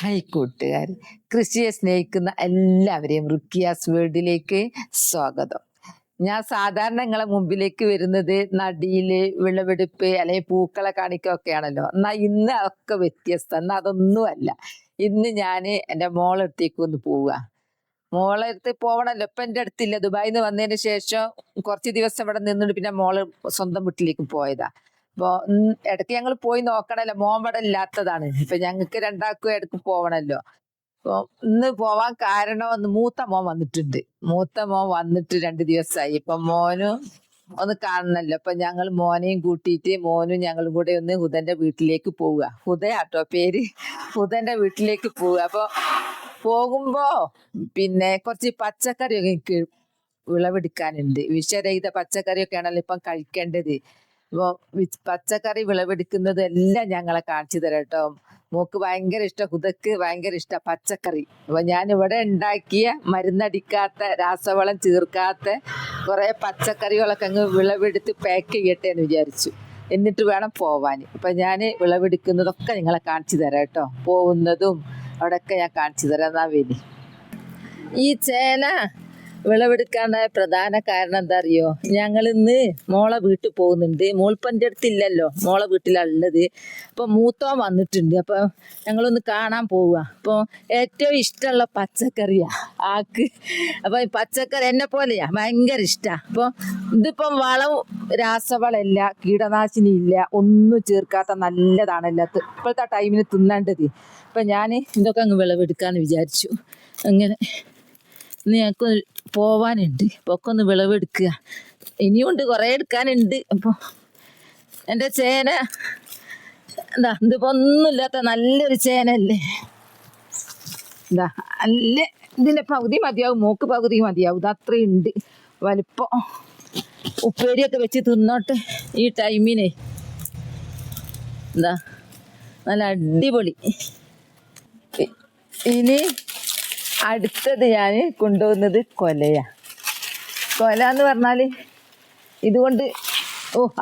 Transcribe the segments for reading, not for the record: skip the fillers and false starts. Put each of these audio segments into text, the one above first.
Hi കൂട്ടുകാർ, കൃഷിയെ സ്നേഹിക്കുന്ന എല്ലാവരെയും റുക്കിയാസ് വേൾഡിലേക്ക് സ്വാഗതം. ഞാൻ സാധാരണ നിങ്ങളെ മുമ്പിലേക്ക് വരുന്നത് നടിയില് വിളവെടുപ്പ് അല്ലെങ്കിൽ പൂക്കളെ കാണിക്കൊക്കെയാണല്ലോ. എന്നാൽ ഇന്ന് അതൊക്കെ വ്യത്യസ്തം. എന്നാൽ അതൊന്നുമല്ല. ഇന്ന് ഞാൻ എൻ്റെ മോളടുത്തേക്ക് ഒന്ന് പോവുക. മോളടുത്ത് പോവണല്ലോ. ഇപ്പൊ എൻ്റെ അടുത്തില്ല. ദുബായിൽ നിന്ന് വന്നതിന് ശേഷം കുറച്ച് ദിവസം ഇവിടെ നിന്നിട്ട് പിന്നെ മോള് സ്വന്തം വീട്ടിലേക്ക് പോയതാ. അപ്പൊ ഇടയ്ക്ക് ഞങ്ങൾ പോയി നോക്കണല്ലോ. മോൻ ഇവിടെ ഇല്ലാത്തതാണ്. ഇപ്പൊ ഞങ്ങൾക്ക് രണ്ടാൾക്കും ഇടയ്ക്ക് പോവണല്ലോ. അപ്പൊ ഇന്ന് പോവാൻ കാരണം മൂത്ത മോൻ വന്നിട്ടുണ്ട്. മൂത്ത മോൻ വന്നിട്ട് 2 ദിവസമായി. ഇപ്പൊ മോനും ഒന്ന് കാണണല്ലോ. അപ്പൊ ഞങ്ങൾ മോനെയും കൂട്ടിയിട്ട് മോനും ഞങ്ങളും കൂടെ ഒന്ന് ഹുദന്റെ വീട്ടിലേക്ക് പോവുക. ഹുദയാട്ടോ പേര്. ഹുദന്റെ വീട്ടിലേക്ക് പോവുക. അപ്പൊ പോകുമ്പോ പിന്നെ കുറച്ച് പച്ചക്കറിയൊക്കെ എനിക്ക് വിളവെടുക്കാനുണ്ട്. വിഷരഹിത പച്ചക്കറിയൊക്കെ ആണല്ലോ ഇപ്പം കഴിക്കേണ്ടത്. അപ്പൊ പച്ചക്കറി വിളവെടുക്കുന്നത് എല്ലാം ഞങ്ങളെ കാണിച്ചു തരാം കേട്ടോ. മോക്ക് ഭയങ്കര ഇഷ്ടം, ഹുദക്ക് ഭയങ്കര ഇഷ്ടം പച്ചക്കറി. അപ്പൊ ഞാൻ ഇവിടെ ഉണ്ടാക്കിയ മരുന്നടിക്കാത്ത രാസവളം ചേർക്കാത്ത കുറെ പച്ചക്കറികളൊക്കെ അങ്ങ് വിളവെടുത്ത് പാക്ക് ചെയ്യട്ടെ എന്ന് വിചാരിച്ചു. എന്നിട്ട് വേണം പോവാൻ. അപ്പൊ ഞാൻ വിളവെടുക്കുന്നതൊക്കെ നിങ്ങളെ കാണിച്ചു തരാം കേട്ടോ. പോകുന്നതും അവിടെയൊക്കെ ഞാൻ കാണിച്ചു തരാം. എന്നാ വേലി ഈ ചേന വിളവെടുക്കാനുള്ള പ്രധാന കാരണം എന്താ അറിയോ? ഞങ്ങൾ ഇന്ന് മോളെ വീട്ടിൽ പോകുന്നുണ്ട്. മോൾപ്പൻ്റെ അടുത്തില്ലല്ലോ, മോളെ വീട്ടിലാണ് ഉള്ളത്. അപ്പോൾ മൂത്തോൻ വന്നിട്ടുണ്ട്. അപ്പോൾ ഞങ്ങളൊന്ന് കാണാൻ പോവുക. അപ്പോൾ ഏറ്റവും ഇഷ്ടമുള്ള പച്ചക്കറിയാ ആക്ക്. അപ്പോൾ പച്ചക്കറി എന്നെ പോലെയാ ഭയങ്കര ഇഷ്ടമാണ്. അപ്പോൾ ഇതിപ്പം വളം രാസവളമില്ല, കീടനാശിനി ഇല്ല, ഒന്നും ചേർക്കാത്ത നല്ലതാണല്ലോ ഇപ്പോഴത്തെ ടൈമിന് തിന്നേണ്ടത്. അപ്പം ഞാൻ ഇതൊക്കെ അങ്ങ് വിളവെടുക്കാമെന്ന് വിചാരിച്ചു. അങ്ങനെ ഇന്ന് ഞങ്ങൾക്ക് പോവാനുണ്ട്. അപ്പോൾ ഒക്കെ ഒന്ന് വിളവെടുക്കുക. ഇനിയുണ്ട്, കുറേ എടുക്കാനുണ്ട്. അപ്പോൾ എൻ്റെ ചേന എന്താ ഇതിപ്പോൾ ഒന്നുമില്ലാത്ത നല്ലൊരു ചേനല്ലേ. എന്താ നല്ല ഇതിൻ്റെ പകുതി മതിയാവും, മോക്ക് പകുതി മതിയാവും. ഇത് അത്രയുണ്ട് വലിപ്പം. ഉപ്പേരിയൊക്കെ വെച്ച് തിന്നോട്ടെ ഈ ടൈമിനെ. എന്താ നല്ല അടിപൊളി. ഇനി അടുത്തത് ഞാൻ കൊണ്ടുപോകുന്നത് കൊലയാ. കൊല എന്ന് പറഞ്ഞാൽ ഇതുകൊണ്ട്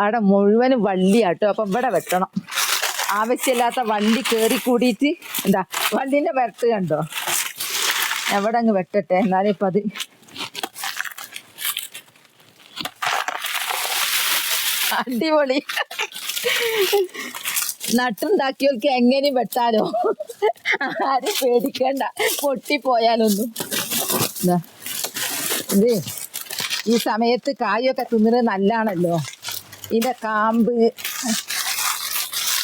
അവിടെ മുഴുവനും വള്ളിയാട്ടോ. അപ്പം ഇവിടെ വെട്ടണം. ആവശ്യമില്ലാത്ത വള്ളി കയറി കൂടിയിട്ട് എന്താ വള്ളിൻ്റെ വരട്ട് കണ്ടോ. എവിടെ അങ്ങ് വെട്ടട്ടെ. എന്നാലും ഇപ്പം അത് അടിപൊളി. നട്ടുണ്ടാക്കിയവർക്ക് എങ്ങനെയും വെട്ടാലോ, ആരും പേടിക്കണ്ട പൊട്ടിപ്പോയാലൊന്നും. ഇത് ഈ സമയത്ത് കായൊക്കെ തിന്നുന്നത് നല്ലതാണല്ലോ. ഇതിൻ്റെ കാമ്പ്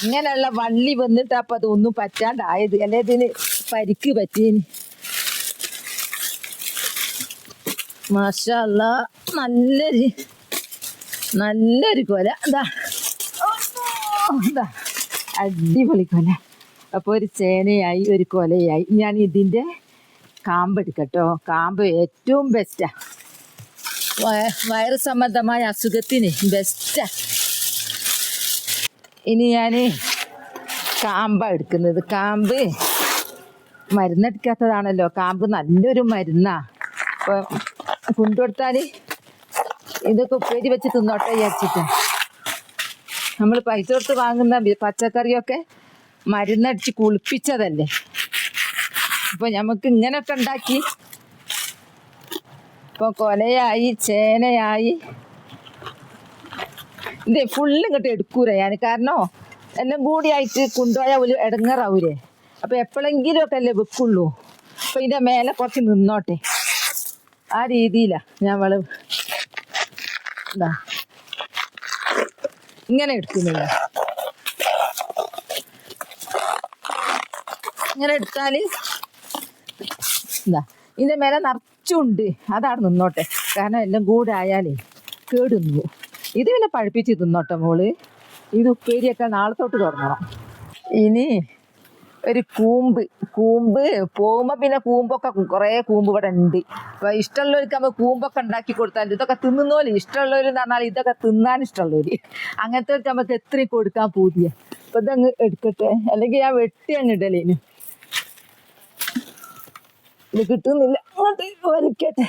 ഇങ്ങനെയുള്ള വള്ളി വന്നിട്ട് അപ്പം അതൊന്നും പറ്റാണ്ടായത്. അല്ലെ ഇതിന് പരിക്ക് പറ്റിയന്. മാഷാ അല്ലാ, നല്ലൊരു കൊല. എന്താ അടിപൊളി കൊല. അപ്പോൾ ഒരു ചേനയായി, ഒരു കൊലയായി. ഞാൻ ഇതിൻ്റെ കാമ്പ് എടുക്കട്ടോ. കാമ്പ് ഏറ്റവും ബെസ്റ്റാ. വയറ് സംബന്ധമായ അസുഖത്തിന് ബെസ്റ്റാ. ഇനി ഞാൻ കാമ്പാണ് എടുക്കുന്നത്. കാമ്പ് മരുന്നടിക്കാത്തതാണല്ലോ. കാമ്പ് നല്ലൊരു മരുന്നാ. അപ്പോൾ കൊണ്ടുകൊടുത്താൽ ഇതൊക്കെ ഉപ്പേരി വെച്ച് തിന്നോട്ടെ വിചാരിച്ചിട്ട്. നമ്മൾ പൈസ കൊടുത്ത് വാങ്ങുന്ന പച്ചക്കറിയൊക്കെ മരുന്നടിച്ച് കുളിപ്പിച്ചതല്ലേ. അപ്പോൾ നമുക്ക് ഇങ്ങനെയൊക്കെ ഉണ്ടാക്കി. ഇപ്പോൾ കൊലയായി, ചേനയായി. ഇത് ഫുള്ള് ഇങ്ങോട്ട് എടുക്കൂല ഞാൻ. കാരണം എല്ലാം കൂടിയായിട്ട് കൊണ്ടുപോയാൽ ഒരു ഇടങ്ങറാവൂലേ. അപ്പോൾ എപ്പോഴെങ്കിലും ഒക്കെ അല്ലേ വെക്കുള്ളൂ. അപ്പോൾ ഇതിൻ്റെ മേലെ കുറച്ച് നിന്നോട്ടെ, ആ രീതിയിലാണ് ഞാൻ എന്താ ഇങ്ങനെ എടുക്കുന്നില്ല. ഇങ്ങനെ എടുത്താൽ എന്താ ഇതിൻ്റെ മേലെ നിറച്ചുണ്ട്. അതാണ് നിന്നോട്ടെ. കാരണം എല്ലാം കൂടെ ആയാലേ കേടുന്നു. ഇത് പിന്നെ പഴുപ്പിച്ച് തിന്നോട്ടെ മോള്. ഇത് ഉപ്പേരിയൊക്കെ നാളെ തൊട്ട് തുടങ്ങണം. ഇനി ഒരു കൂമ്പ് പോകുമ്പോൾ പിന്നെ കൂമ്പൊക്കെ കുറേ കൂമ്പ് ഇവിടെ ഉണ്ട്. അപ്പോൾ ഇഷ്ടമുള്ളവർക്ക് നമ്മൾ കൂമ്പൊക്കെ ഉണ്ടാക്കി കൊടുത്താൽ ഇതൊക്കെ തിന്നുന്നോല്. ഇഷ്ടമുള്ളവർ എന്ന് പറഞ്ഞാൽ ഇതൊക്കെ തിന്നാൻ ഇഷ്ടമുള്ളവർ. അങ്ങനത്തെ നമുക്ക് എത്രയും കൊടുക്കാൻ പൂതിയ. അപ്പോൾ ഇതങ്ങ് എടുക്കട്ടെ, അല്ലെങ്കിൽ ഞാൻ വെട്ടി അങ്ങ് ഇടലേന്. ഇത് കിട്ടുന്നില്ല, അങ്ങോട്ട് വലിക്കട്ടെ.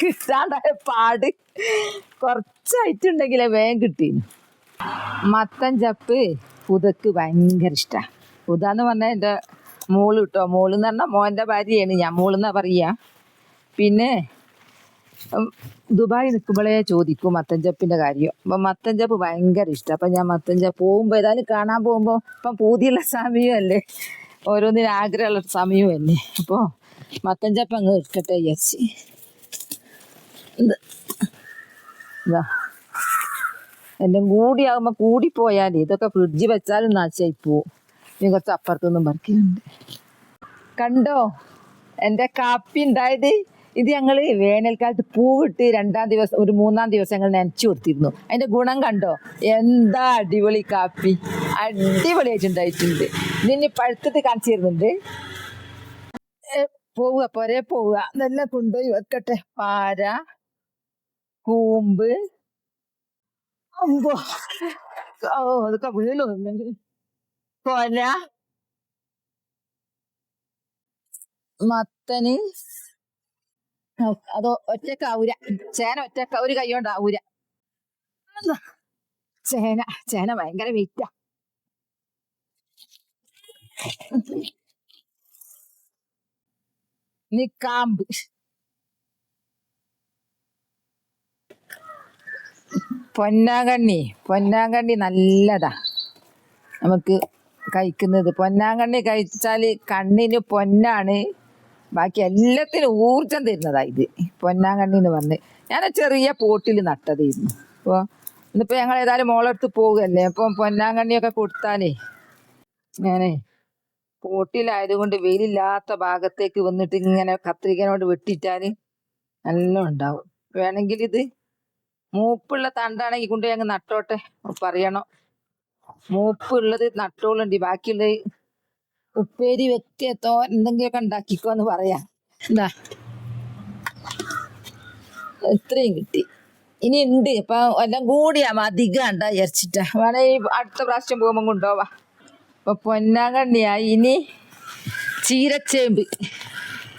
കിട്ടാണ്ടായ പാട് കുറച്ചായിട്ടുണ്ടെങ്കിലേ വേഗം കിട്ടി. മത്തൻ ചപ്പ് പുതക്ക് ഭയങ്കര ഇഷ്ടമാണ്. പുതാന്ന് പറഞ്ഞാൽ എൻ്റെ മോള് കിട്ടോ, മോള് എന്ന് പറഞ്ഞാൽ മോൻ്റെ ഭാര്യയാണ്, ഞാൻ മോളെന്നാ പറയുക. പിന്നെ ദുബായി നിൽക്കുമ്പോഴേ ചോദിക്കും മത്തൻ ചപ്പിൻ്റെ കാര്യം. അപ്പം മത്തൻ ചപ്പ് ഭയങ്കര ഇഷ്ടം. അപ്പം ഞാൻ മത്തൻ ചപ്പ് പോകുമ്പോൾ ഏതായാലും കാണാൻ പോകുമ്പോൾ ഇപ്പം പൂതിയുള്ള സമയമല്ലേ, ഓരോന്നിനും ആഗ്രഹമുള്ള സമയവും അല്ലേ. അപ്പോൾ മത്തൻ ചപ്പ് അങ്ങ് എടുക്കട്ടെ വിചാരിച്ച്. ഇതാ എല്ലാം കൂടിയാകുമ്പോൾ കൂടിപ്പോയാൽ ഇതൊക്കെ ഫ്രിഡ്ജിൽ വെച്ചാലും നാശമായി പോവും. ഇനി കുറച്ച് അപ്പുറത്തൊന്നും പറിക്കുന്നുണ്ട്. കണ്ടോ എൻ്റെ കാപ്പി ഉണ്ടായത്? ഇത് ഞങ്ങൾ വേനൽക്കാലത്ത് പൂവിട്ട് 2-ാം ദിവസം ഒരു 3-ാം ദിവസം ഞങ്ങൾ നനച്ചു കൊടുത്തിരുന്നു. അതിൻ്റെ ഗുണം കണ്ടോ? എന്താ അടിപൊളി കാപ്പി, അടിപൊളിയായിട്ടുണ്ടായിട്ടുണ്ട്. ഇതിനി പഴുത്തിട്ട് കാണിച്ചു തരുന്നുണ്ട്. പോവുക പോരെ പോവുക, ഇതെല്ലാം കൊണ്ടുപോയി വെക്കട്ടെ. പാര, കൂമ്പ്, അമ്പോ അതൊക്കെ വീണു. കൊല, മത്തന്, അതോ ഒറ്റക്കാവൂര, ചേന ഒറ്റക്ക ഒരു കൈ കൊണ്ട് ആവൂര. ചേന ചേന ഭയങ്കര വെയിറ്റാ. ഇനി കാമ്പ്, പൊന്നാങ്കണ്ണി നല്ലതാ നമുക്ക് കഴിക്കുന്നത്. പൊന്നാങ്കണ്ണി കഴിച്ചാൽ കണ്ണിന് പൊന്നാണ്, ബാക്കി എല്ലാത്തിനും ഊർജം തരുന്നതാ ഇത് പൊന്നാങ്കണ്ണി എന്ന് പറഞ്ഞ്. ഞാൻ ചെറിയ പോട്ടിൽ നട്ടതായിരുന്നു. അപ്പോൾ ഇന്നിപ്പോൾ ഞങ്ങൾ ഏതായാലും മോളെടുത്ത് പോകുകയല്ലേ, അപ്പം പൊന്നാങ്കണ്ണിയൊക്കെ കൊടുത്താലേ ഞാനേ പോട്ടിലായതുകൊണ്ട് വെയിലില്ലാത്ത ഭാഗത്തേക്ക് വന്നിട്ട് ഇങ്ങനെ കത്രികനോട് വെട്ടിയിട്ടാൽ നല്ല ഉണ്ടാവും. വേണമെങ്കിൽ ഇത് മൂപ്പുള്ള തണ്ടാണെങ്കിൽ കൊണ്ട് ഞങ്ങൾ നട്ടോട്ടെ, പറയണം. മൂപ്പുള്ളത് നട്ടോളുണ്ട്, ബാക്കിയുള്ളത് ഉപ്പേരി വെക്കത്തോ എന്തെങ്കിലുമൊക്കെ ഉണ്ടാക്കിക്കോ എന്ന് പറയാം. എന്താ ഇത്രയും കിട്ടി, ഇനി ഉണ്ട്. ഇപ്പൊ എല്ലാം കൂടിയാ അധികം ഉണ്ടാ വിചാരിച്ചിട്ടാ. വേണേ അടുത്ത പ്രാവശ്യം പോകുമ്പോൾ കൊണ്ടുപോവാ. അപ്പൊ പൊന്നാങ്കണ്ണിയായി. ഇനി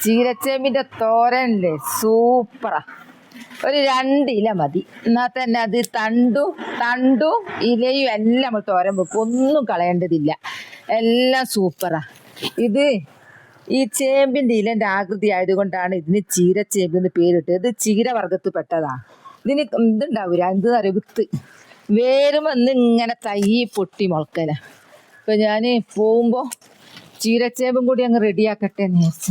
ചീരച്ചേമ്പിന്റെ തോരനല്ലേ, സൂപ്പറാ. ഒരു 2 ഇല മതി, എന്നാൽ തന്നെ അത് തണ്ടും ഇലയും എല്ലാം നമ്മൾ തോരൻ വെക്കും, ഒന്നും കളയേണ്ടതില്ല, എല്ലാം സൂപ്പറാ. ഇത് ഈ ചേമ്പിന്റെ ഇലന്റെ ആകൃതി ആയതുകൊണ്ടാണ് ഇതിന് ചീരച്ചേമ്പ് എന്ന് പേരിട്ട്. ഇത് ചീരവർഗത്ത് പെട്ടതാ. ഇതിന് ഇതുണ്ടാവൂല, എന്ത് അറിയാം, വിത്ത് വേരുമെന്ന് ഇങ്ങനെ തൈ പൊട്ടി മുളക്കല. ഇപ്പൊ ഞാൻ പോകുമ്പോ ചീരച്ചേമ്പും കൂടി അങ്ങ് റെഡിയാക്കട്ടെ എന്ന് വിചാരിച്ച.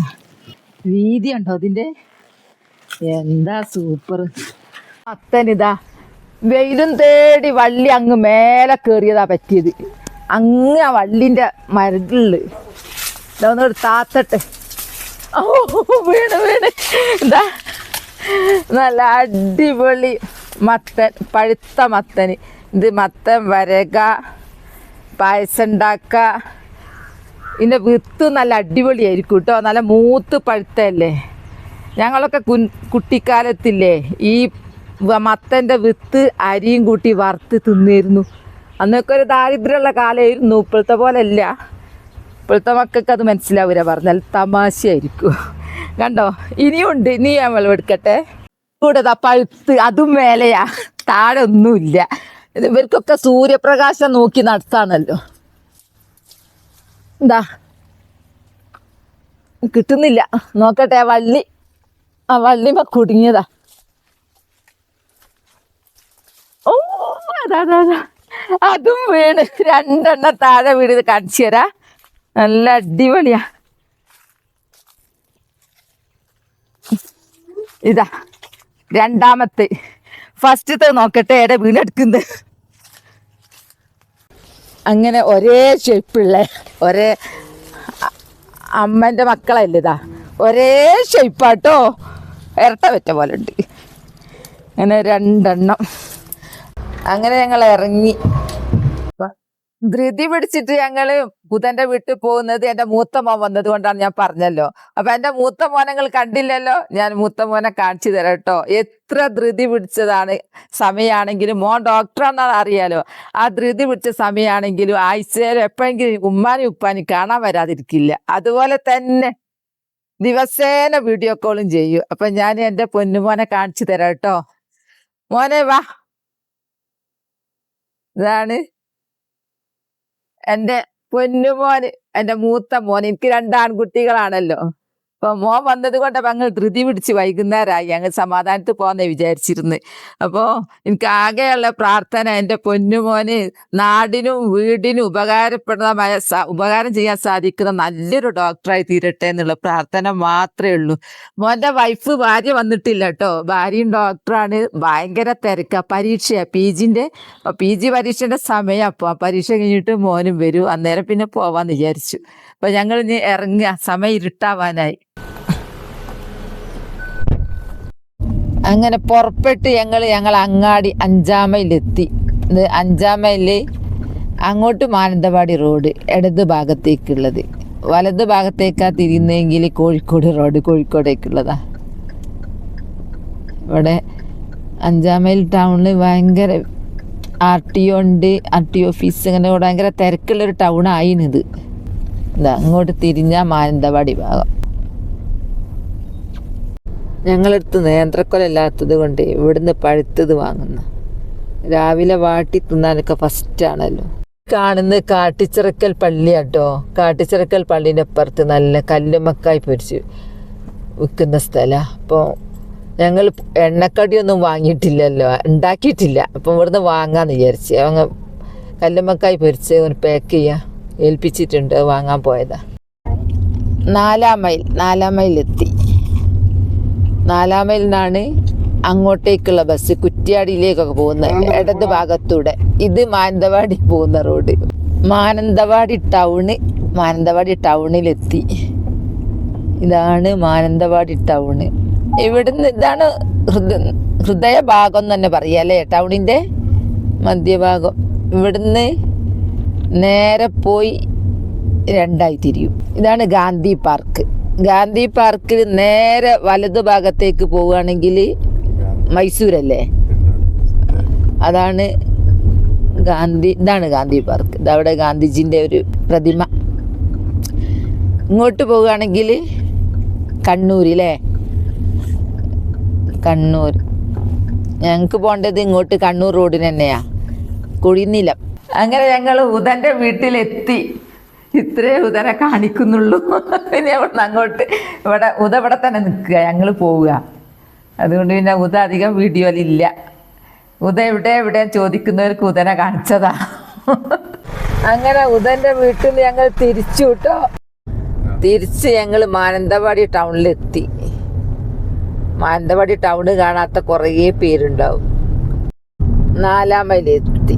വീതി ഉണ്ടോ അതിന്റെ, എന്താ സൂപ്പർ. മത്തനിതാ വെയിലും തേടി വള്ളി അങ്ങ് മേലെ കയറിയതാ പറ്റിയത്. അങ്ങ് ആ വള്ളിന്റെ മരടില് ഇതൊന്നൊരു താത്തട്ടെ. ഓ വീണ് എന്താ നല്ല അടിപൊളി മത്തൻ, പഴുത്ത മത്തന്. ഇത് മത്തൻ വരക, പായസം ഉണ്ടാക്ക. ഇതിൻ്റെ വിത്ത് നല്ല അടിപൊളിയായിരിക്കും കേട്ടോ, നല്ല മൂത്ത് പഴുത്തല്ലേ. ഞങ്ങളൊക്കെ കുട്ടിക്കാലത്തില്ലേ ഈ മത്തൻ്റെ വിത്ത് അരിയും കൂട്ടി വറുത്ത് തിന്നിരുന്നു. അന്നൊക്കെ ഒരു ദാരിദ്ര്യമുള്ള കാലമായിരുന്നു, ഇപ്പോഴത്തെ പോലെ അല്ല. ഇപ്പോഴത്തെ മക്കൾക്ക് അത് മനസ്സിലാവില്ല, പറഞ്ഞാൽ തമാശയായിരിക്കും. കണ്ടോ ഇനിയുണ്ട്, ഇനി ഞാൻ വെള്ളമെടുക്കട്ടെ. കൂടെ പഴുത്ത് അതും മേലെയാ, താഴെ ഒന്നുമില്ല. ഇവർക്കൊക്കെ സൂര്യപ്രകാശം നോക്കി നടത്താണല്ലോ. എന്താ കിട്ടുന്നില്ല, നോക്കട്ടെ. ആ വള്ളിമ കുടുങ്ങിയതാ. ഓ അതാ അതും വീണ് 2 എണ്ണം താഴെ വീട് കാണിച്ചു തരാ. നല്ല അടിപൊളിയാ. ഇതാ 2ാമത്തെ. ഫസ്റ്റത്തെ നോക്കട്ടെ ഏടെ വീണെടുക്കുന്നത്. അങ്ങനെ ഒരേ ഷേപ്പുള്ള ഒരേ അമ്മൻ്റെ മക്കളല്ലേ, ഇതാ ഒരേ ഷേപ്പാട്ടോ, ഇരട്ട വെറ്റ പോലെ ഉണ്ട്. അങ്ങനെ 2 എണ്ണം. അങ്ങനെ ഞങ്ങൾ ഇറങ്ങി. ധൃതി പിടിച്ചിട്ട് ഞങ്ങള് ബുധന്റെ വീട്ടിൽ പോകുന്നത് എൻ്റെ മൂത്ത മോൻ വന്നത് കൊണ്ടാണ്, ഞാൻ പറഞ്ഞല്ലോ. അപ്പൊ എൻ്റെ മൂത്ത മോനങ്ങൾ കണ്ടില്ലല്ലോ, ഞാൻ മൂത്ത മോനെ കാണിച്ചു തരാം കേട്ടോ. എത്ര ധൃതി പിടിച്ചതാണ് സമയമാണെങ്കിലും, മോൻ ഡോക്ടറാണെന്നാണ് അറിയാലോ. ആ ധൃതി പിടിച്ച സമയമാണെങ്കിലും ആഴ്ചയിലും എപ്പോഴെങ്കിലും ഉമ്മാനും ഉപ്പാനും കാണാൻ വരാതിരിക്കില്ല. അതുപോലെ തന്നെ ദിവസേന വീഡിയോ കോളും ചെയ്യും. അപ്പൊ ഞാൻ എൻ്റെ പൊന്നുമോനെ കാണിച്ചു തരാം കേട്ടോ. മോനെ വാ, ഇതാണ് എൻ്റെ പൊന്നുമോന്, എൻ്റെ മൂത്ത മോൻ. എനിക്ക് 2 ആൺകുട്ടികളാണല്ലോ. അപ്പൊ മോൻ വന്നത് കൊണ്ട് അപ്പൊ അങ്ങ് ധൃതി പിടിച്ച് വൈകുന്നേരമായി അങ്ങ് സമാധാനത്തിൽ പോകാന്നേ വിചാരിച്ചിരുന്നു. അപ്പോൾ എനിക്ക് ആകെയുള്ള പ്രാർത്ഥന എൻ്റെ പൊന്നുമോന് നാടിനും വീടിനും ഉപകാരം ചെയ്യാൻ സാധിക്കുന്ന നല്ലൊരു ഡോക്ടറായി തീരട്ടെ എന്നുള്ള പ്രാർത്ഥന മാത്രമേ ഉള്ളൂ. മോൻ്റെ ഭാര്യ വന്നിട്ടില്ല കേട്ടോ. ഭാര്യയും ഡോക്ടറാണ്. ഭയങ്കര തിരക്കാ. പരീക്ഷയാ, PG പരീക്ഷയുടെ സമയം. അപ്പോൾ പരീക്ഷ കഴിഞ്ഞിട്ട് മോനും വരും. അന്നേരം പിന്നെ പോവാന്ന് വിചാരിച്ചു. അപ്പൊ ഞങ്ങൾ ഇനി ഇറങ്ങുക, സമയം ഇരുട്ടാവാനായി. അങ്ങനെ പുറപ്പെട്ട് ഞങ്ങൾ അങ്ങാടി 5-ാം മൈലെത്തി. ഇത് 5-ാം മൈല് അങ്ങോട്ട് മാനന്തവാടി റോഡ് ഇടത് ഭാഗത്തേക്കുള്ളത്. വലത് ഭാഗത്തേക്കാ തിരിയുന്നെങ്കിൽ കോഴിക്കോട് റോഡ് കോഴിക്കോടേക്കുള്ളതാ. ഇവിടെ 5-ാം മൈൽ ടൗണിൽ ഭയങ്കര RTO ഉണ്ട്. RTO ഓഫീസ് അങ്ങനെ ഭയങ്കര തിരക്കുള്ളൊരു ടൗൺ ആയിനിത്. ഇതാ അങ്ങോട്ട് തിരിഞ്ഞാൽ മാനന്തവാടി ഭാഗം. ഞങ്ങളടുത്ത് നേന്ത്രക്കൊലല്ലാത്തത് കൊണ്ട് ഇവിടുന്ന് പഴുത്തത് വാങ്ങുന്നു. രാവിലെ വാട്ടി തിന്നാനൊക്കെ ഫസ്റ്റാണല്ലോ. കാണുന്നത് കാട്ടിച്ചിറക്കൽ പള്ളിയാട്ടോ. കാട്ടിച്ചിറക്കൽ പള്ളീൻ്റെ അപ്പുറത്ത് നല്ല കല്ലുമക്കായി പൊരിച്ച് വിൽക്കുന്ന സ്ഥലമാണ്. അപ്പോൾ ഞങ്ങൾ എണ്ണക്കടിയൊന്നും വാങ്ങിയിട്ടില്ലല്ലോ, ഉണ്ടാക്കിയിട്ടില്ല. അപ്പം ഇവിടുന്ന് വാങ്ങാമെന്ന് വിചാരിച്ച് അങ്ങ് കല്ലുമക്കായി പൊരിച്ച് ഒന്ന് പാക്ക് ചെയ്യാൻ ഏൽപ്പിച്ചിട്ടുണ്ട്. വാങ്ങാൻ പോയതാ. 4-ാം മൈലെത്തി. 4-ാം മൈലിൽ നിന്നാണ് അങ്ങോട്ടേക്കുള്ള ബസ് കുറ്റ്യാടിയിലേക്കൊക്കെ പോകുന്നത്, ഇടത് ഭാഗത്തൂടെ. ഇത് മാനന്തവാടി പോകുന്ന റോഡ്. മാനന്തവാടി ടൗണിലെത്തി. ഇതാണ് മാനന്തവാടി ടൗണ്. ഇവിടുന്ന് ഇതാണ് ഹൃദയഭാഗം എന്ന് തന്നെ പറയാം അല്ലേ, ടൗണിൻ്റെ മധ്യഭാഗം. ഇവിടുന്ന് നേരെ പോയി 2ആയി തിരിയും. ഇതാണ് ഗാന്ധി പാർക്ക്. ഗാന്ധി പാർക്കിൽ നേരെ വലതു ഭാഗത്തേക്ക് പോവുകയാണെങ്കിൽ മൈസൂരല്ലേ, അതാണ് ഇതാണ് ഗാന്ധി പാർക്ക്. ഇതവിടെ ഗാന്ധിജിൻ്റെ ഒരു പ്രതിമ. ഇങ്ങോട്ട് പോവുകയാണെങ്കിൽ കണ്ണൂരില്ലേ, കണ്ണൂർ. ഞങ്ങൾക്ക് പോകേണ്ടത് ഇങ്ങോട്ട് കണ്ണൂർ റോഡിന് തന്നെയാ, കുഴിനിലം. അങ്ങനെ ഞങ്ങൾ ഉദൻ്റെ വീട്ടിലെത്തി. ഇത്രേ ഉദനെ കാണിക്കുന്നുള്ളൂ. പിന്നെ അവിടെ അങ്ങോട്ട് ഇവിടെ തന്നെ നിൽക്കുക, ഞങ്ങൾ പോവുക. അതുകൊണ്ട് പിന്നെ ഉദ അധികം വീഡിയോയിലില്ല. ഉദ എവിടെ ചോദിക്കുന്നവർക്ക് ഉദനെ കാണിച്ചതാ. അങ്ങനെ ഉദൻ്റെ വീട്ടിൽ ഞങ്ങൾ തിരിച്ചു കേട്ടോ. തിരിച്ച് ഞങ്ങൾ മാനന്തവാടി ടൗണിലെത്തി. മാനന്തവാടി ടൗണ് കാണാത്ത കുറേ പേരുണ്ടാവും. 4-ാം മൈലെത്തി.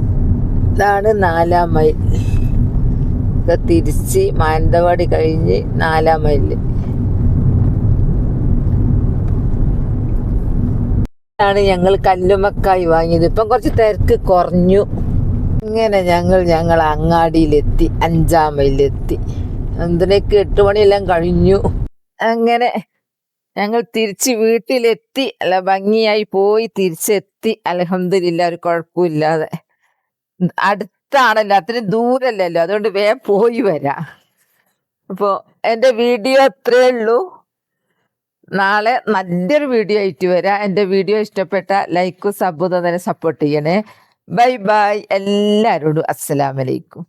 ഇതാണ് 4-ാം മൈൽ. തിരിച്ച് മാനന്തവാടി കഴിഞ്ഞ് 4-ാം മൈലിൽ ആണ് ഞങ്ങൾ കല്ലുമക്കായി വാങ്ങിയത്. ഇപ്പം കുറച്ച് തിരക്ക് കുറഞ്ഞു. ഇങ്ങനെ ഞങ്ങൾ അങ്ങാടിയിലെത്തി. 5-ാം മൈലിലെത്തി. എന്തിനേക്ക് 8 മണിയെല്ലാം കഴിഞ്ഞു. അങ്ങനെ ഞങ്ങൾ തിരിച്ച് വീട്ടിലെത്തി. അല്ല ഭംഗിയായി പോയി തിരിച്ചെത്തി. അൽഹംദുലില്ലാ, ഒരു കുഴപ്പമില്ലാതെ. അടുത്താണല്ലോ, അത്രയും ദൂരല്ലല്ലോ, അതുകൊണ്ട് വേഗം പോയി വരാം. അപ്പോൾ എൻ്റെ വീഡിയോ അത്രയേ ഉള്ളൂ. നാളെ നല്ലൊരു വീഡിയോ ആയിട്ട് വരാം. എൻ്റെ വീഡിയോ ഇഷ്ടപ്പെട്ട ലൈക്കും സബ്ബും തന്നെ സപ്പോർട്ട് ചെയ്യണേ. Bye bye. എല്ലാവരോടും അസ്സലാമലൈക്കും.